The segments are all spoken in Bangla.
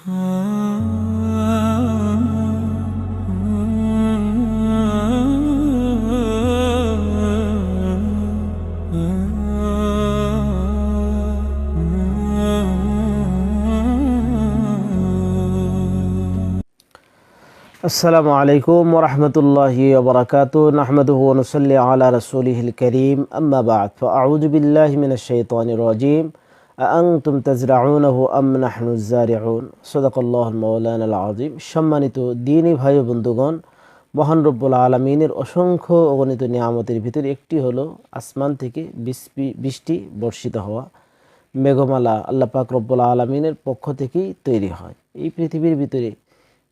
আসসালামু আলাইকুম ওয়া রাহমাতুল্লাহি ওয়া বারাকাতুহু নাহমাদুহু ওয়া নুসাল্লি আলা রাসূলিহিল কারীম আম্মা বা'দ ফাআউযু বিল্লাহি মিনাশ শাইতানির রাজীম আআনতুম তাজরাউনাহু আম নাহনুজ জারিউন সাদাকাল্লাহুল মাওলানাল আযীম। সম্মানিত দ্বীনী ভাই ও বন্ধুগণ, মহান রব্বুল আলামিনের অসংখ্য অগণিত নিয়ামতের ভিতরে একটি হলো আসমান থেকে বৃষ্টি বর্ষিত হওয়া। মেঘমালা আল্লাহ পাক রব্বুল আলামিনের পক্ষ থেকেই তৈরি হয়। এই পৃথিবীর ভিতরে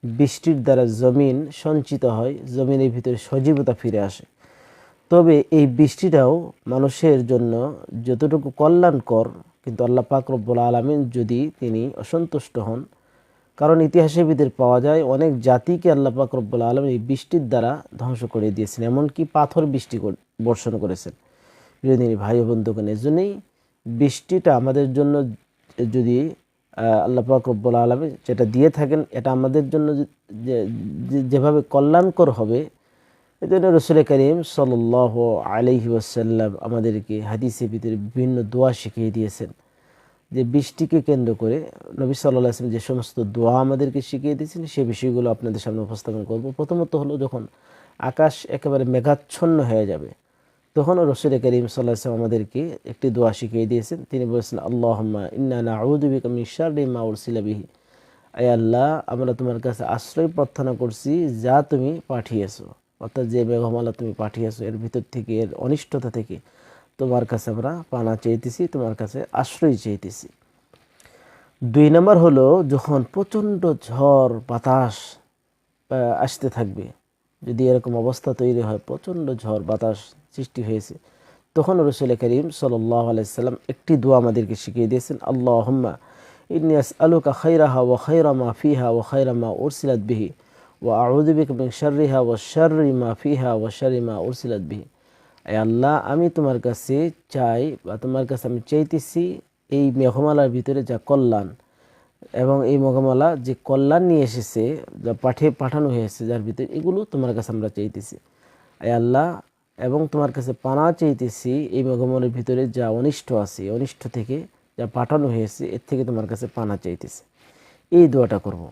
বৃষ্টির দ্বারা জমিন সঞ্চিত হয়, জমিনের ভিতরে সজীবতা ফিরে আসে। তবে এই বৃষ্টিটাও মানুষের জন্য যতটুকু কল্যাণকর, কিন্তু আল্লাহ পাক রব্বুল আলামিন যদি তিনি অসন্তুষ্ট হন, কারণ ইতিহাসের ভিতরে পাওয়া যায় অনেক জাতিকে আল্লাহ পাক রব্বুল আলামিন এই বৃষ্টির দ্বারা ধ্বংস করে দিয়েছেন, এমনকি পাথর বৃষ্টি বর্ষণ করেছেন। প্রিয় ভাই ও বন্ধুগণ, এর জন্যই বৃষ্টিটা আমাদের জন্য যদি আল্লাহ পাক রব্বুল আলামিন যেটা দিয়ে থাকেন, এটা আমাদের জন্য যেভাবে কল্যাণকর হবে, এই জন্য রাসূল করিম সাল্লাল্লাহু আলাইহি ওয়াসাল্লাম আমাদেরকে হাদিসের ভিতরে বিভিন্ন দোয়া শিখিয়ে দিয়েছেন। যে বৃষ্টিকে কেন্দ্র করে নবী সাল্লাল্লাহু আলাইহি ওয়াসাল্লাম যে সমস্ত দোয়া আমাদেরকে শিখিয়ে দিয়েছেন, সেই বিষয়গুলো আপনাদের সামনে উপস্থাপন করব। প্রথমত হলো, যখন আকাশ একেবারে মেঘাচ্ছন্ন হয়ে যাবে, তখন রাসূল করিম সাল্লাল্লাহু আলাইহি ওয়াসাল্লাম আমাদেরকে একটি দোয়া শিখিয়ে দিয়েছেন। তিনি বলেছেন, আল্লাহুম্মা ইন্না নাউযু বিকা মিন শাররি মা উরসিলা বিহি। আয় আল্লাহ, আমরা তোমার কাছে আশ্রয় প্রার্থনা করছি যা তুমি পাঠিয়েছো, অর্থাৎ যে মেঘমালা তুমি পাঠিয়েছো এর ভিতর থেকে, এর অনিষ্টতা থেকে তোমার কাছে আমরা পানা চাইতেছি, তোমার কাছে আশ্রয় চাইতেছি। 2 নম্বর হলো, যখন প্রচণ্ড ঝড় বাতাস আসতে থাকবে, যদি এরকম অবস্থা তৈরি হয়, প্রচণ্ড ঝড় বাতাস সৃষ্টি হয়েছে, তখন রাসূল করিম সাল্লাল্লাহু আলাইহি ওয়াসাল্লাম একটি দোয়া আমাদেরকে শিখিয়ে দিয়েছেন, আল্লাহুম্মা ইন্নী আসআলুকা খায়রাহা ওয়া খায়রা মা ফিহা ওয়া খায়রা মা উরসিলাত বিহি ওয়া আউযু বিকা মিন শাররিহা ওয়া শাররি মা ফিহা ওয়া শাররি মা উরসিলাত বিহি। আয় আল্লাহ, আমি তোমার কাছে চাই, বা তোমার কাছে আমি চাইতেছি এই মেঘমালার ভিতরে যা কল্যাণ, এবং এই মেঘমালা যে কল্যাণ নিয়ে এসেছে, যা পাঠানো হয়েছে যার ভিতরে, এগুলো তোমার কাছে আমরা চাইতেছি আয় আল্লাহ, এবং তোমার কাছে পানা চাইতেছি এই মেঘমালার ভিতরে যা অনিষ্ট আছে, অনিষ্ট থেকে যা পাঠানো হয়েছে এর থেকে তোমার কাছে পানা চাইতেছি। এই দোয়াটা করব।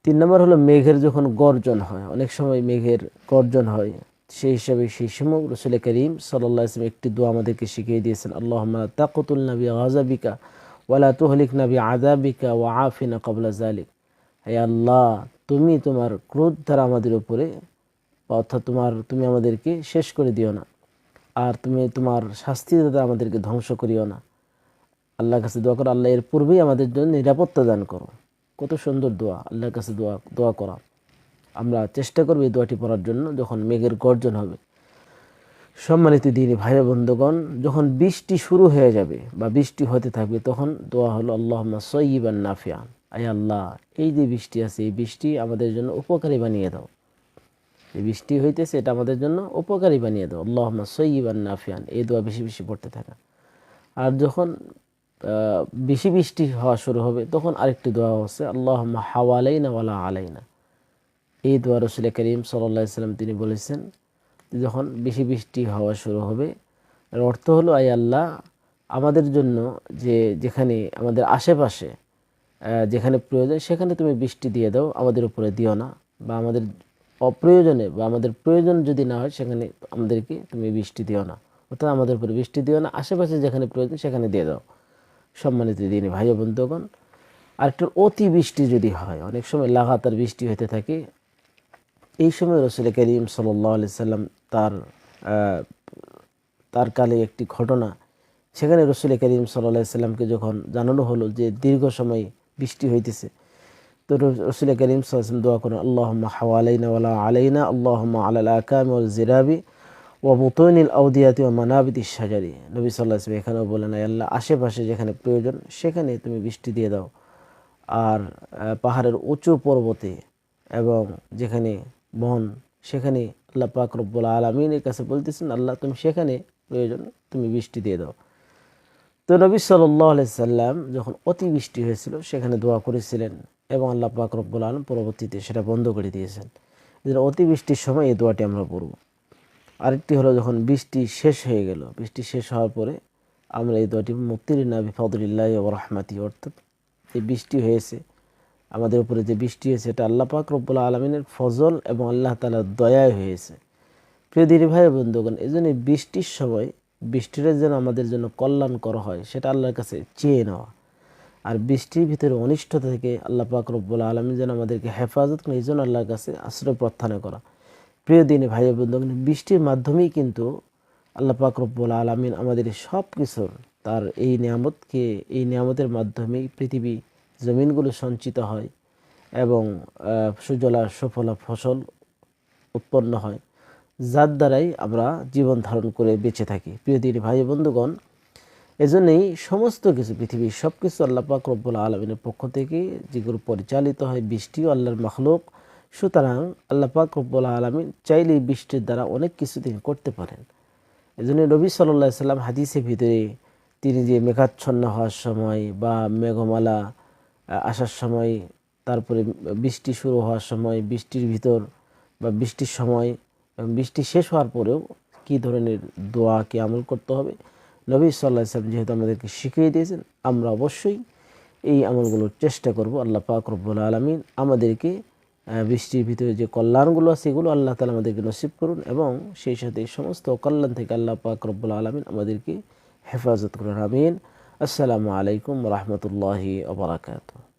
3 নম্বর হলো, মেঘের যখন গর্জন হয়, অনেক সময় মেঘের গর্জন হয়, সেই হিসাবে সেই সময় রাসূল করিম সাল্লাল্লাহু আলাইহি ওয়াসাল্লাম একটি দোয়া আমাদেরকে শিখিয়ে দিয়েছেন, আল্লাহুম্মা তাকুতুলনা বিগাযাবিকা ওয়ালা তুহলিকনা বিআযাবিকা ওয়া আফিনা ক্বাবলা যালিক। হে আল্লাহ, তুমি তোমার ক্রোধ দ্বারা আমাদের উপরে, অর্থাৎ তুমি আমাদেরকে শেষ করে দিও না, আর তুমি তোমার শাস্তি দ্বারা আমাদেরকে ধ্বংস করিও না। আল্লাহর কাছে দোয়া করো, আল্লাহ এর পূর্বেই আমাদের জন্য নিরাপত্তা দান করো। কত সুন্দর দোয়া, আল্লাহর কাছে দোয়া করা। আমরা চেষ্টা করব এই দোয়াটি পড়ার জন্য যখন মেঘের গর্জন হবে। সম্মানিত দ্বীনী ভাই বন্ধুগণ, যখন বৃষ্টি শুরু হয়ে যাবে বা বৃষ্টি হতে থাকবে, তখন দোয়া হলো, আল্লাহুম্মা সায়্যিবান নাফিআন। আয় আল্লাহ, এই যে বৃষ্টি আছে, এই বৃষ্টি আমাদের জন্য উপকারী বানিয়ে দাও। এই বৃষ্টি হইতেছে, এটা আমাদের জন্য উপকারী বানিয়ে দাও। আল্লাহুম্মা সায়্যিবান নাফিআন, এই দোয়া বেশি বেশি পড়তে থাকা। আর যখন বেশি বৃষ্টি হওয়া শুরু হবে, তখন আরেকটি দোয়া হচ্ছে, আল্লাহুম্মা হাওয়ালাইনা ওয়ালা আলাইনা। এই দোয়া রাসূল করিম সাল্লাল্লাহু আলাইহি ওয়াসাল্লাম তিনি বলেছেন, যখন বেশি বৃষ্টি হওয়া শুরু হবে, এর অর্থ হলো, আয় আল্লাহ, আমাদের জন্য যেখানে আমাদের আশেপাশে যেখানে প্রয়োজন সেখানে তুমি বৃষ্টি দিয়ে দাও, আমাদের উপরে দিও না, বা আমাদের অপ্রয়োজনে বা আমাদের প্রয়োজন যদি না হয় সেখানে আমাদেরকে তুমি বৃষ্টি দিও না, অর্থাৎ আমাদের উপরে বৃষ্টি দিও না, আশেপাশে যেখানে প্রয়োজন সেখানে দিয়ে দাও। সম্মানিত দ্বীনী ভাই ও বন্ধুগণ, আরেকটা অতি বৃষ্টি যদি হয়, অনেক সময় লাগাতার বৃষ্টি হতে থাকে, এই সময় রাসূল করিম সাল্লাল্লাহু আলাইহি ওয়াসাল্লাম তার কালে একটি ঘটনা, সেখানে রাসূল করিম সাল্লাল্লাহু আলাইহি ওয়াসাল্লামকে যখন জানানো হলো যে দীর্ঘ সময় বৃষ্টি হইতেছে, তো রাসূল করিম সাল্লাল্লাহু আলাইহি ওয়াসাল্লাম দোয়া করেন, আল্লাহুম্মা হাওয়ালাইনা ওয়ালা আলাইনা, আল্লাহুম্মা আলাল আকামি ওয়াল জিরাবি ওয়া বুতুনিল আওদিয়াতি ওয়া মানাবিতিশ শাজারি। নবী সাল্লাল্লাহু আলাইহি ওয়াসাল্লাম এখানেও বলেন, আয় আল্লাহ, আশেপাশে যেখানে প্রয়োজন সেখানে তুমি বৃষ্টি দিয়ে দাও, আর পাহাড়ের উঁচু পর্বতে এবং যেখানে বন, সেখানে আল্লাহ পাক রব্বুল আলামিনের কাছে বলতেছেন, আল্লাহ, তুমি সেখানে প্রয়োজন তুমি বৃষ্টি দিয়ে দাও। তো নবী সাল্লাল্লাহু আলাইহি সাল্লাম যখন অতিবৃষ্টি হয়েছিল সেখানে দোয়া করেছিলেন এবং আল্লাহ পাক রব্বুল আলামিন পরবর্তীতে সেটা বন্ধ করে দিয়েছেন। যেন অতিবৃষ্টির সময় এই দোয়াটি আমরা পড়ব। আরেকটি হলো যখন বৃষ্টি শেষ হয়ে গেল, বৃষ্টি শেষ হওয়ার পরে আমরা এই দোয়াটি মুত্তিরিনা বিফাদলিল্লাহি ওয়া রাহমাতিহি, অর্থাৎ এই বৃষ্টি হয়েছে আমাদের উপরে, যে বৃষ্টি হয়েছে এটা আল্লাহ পাক রব্বুল আলামিনের ফজল এবং আল্লাহ তাআলার দয়ায় হয়েছে। প্রিয় দিনী ভাই বন্ধুগণ, এই জন্য বৃষ্টির সময় বৃষ্টিটা যেন আমাদের জন্য কল্যাণকর হয় সেটা আল্লাহর কাছে চেয়ে নেওয়া, আর বৃষ্টির ভিতরে অনিষ্টতা থেকে আল্লাহ পাক রব্বুল আলামিন যেন আমাদেরকে হেফাজত করে এই জন্য আল্লাহর কাছে আশ্রয় প্রার্থনা করা। প্রিয় দিনী ভাই বন্ধুগণ, বৃষ্টির মাধ্যমেই কিন্তু আল্লাহ পাক রব্বুল আলামিন আমাদের সব কিছুর, তার এই নিয়ামতকে, এই নিয়ামতের মাধ্যমেই পৃথিবী জমিনগুলো সঞ্চিত হয় এবং সুজলা সুফলা ফসল উৎপন্ন হয়, যার দ্বারাই আমরা জীবন ধারণ করে বেঁচে থাকি। প্রিয় দিনী ভাই বন্ধুগণ, এজন্যই সমস্ত কিছু, পৃথিবীর সব কিছু আল্লাহ পাক রব্বুল আলামিনের পক্ষ থেকে যেগুলো পরিচালিত হয়, বৃষ্টিও আল্লাহর মাখলুক। সুতরাং আল্লাহ পাক রব্বুল আলামিন চাইলেই বৃষ্টির দ্বারা অনেক কিছু তিনি করতে পারেন। এজন্য নবী সাল্লাল্লাহু আলাইহি সাল্লাম হাদিসের ভিতরে তিনি যে মেঘাচ্ছন্ন হওয়ার সময় বা মেঘমালা আসার সময়, তারপরে বৃষ্টি শুরু হওয়ার সময়, বৃষ্টির ভিতর বা বৃষ্টির সময় এবং বৃষ্টি শেষ হওয়ার পরেও কী ধরনের দোয়া, কী আমল করতে হবে, নবী সাল্লাল্লাহু আলাইহি সাল্লাম যেহেতু আমাদেরকে শিখিয়ে দিয়েছেন, আমরা অবশ্যই এই আমলগুলোর চেষ্টা করব। আল্লাহ পাক রব্বুল আলামিন আমাদেরকে বৃষ্টির ভিতরে যে কল্যাণগুলো আছে এগুলো আল্লাহ তাআলা আমাদেরকে নসিব করুন এবং সেই সাথে সমস্ত কল্যাণ থেকে আল্লাহ পাক রব্বুল আলামিন আমাদেরকে হেফাজত করুন। আমিন। আসসালামু আলাইকুম ওয়া রাহমাতুল্লাহি ওয়া বারাকাতুহু।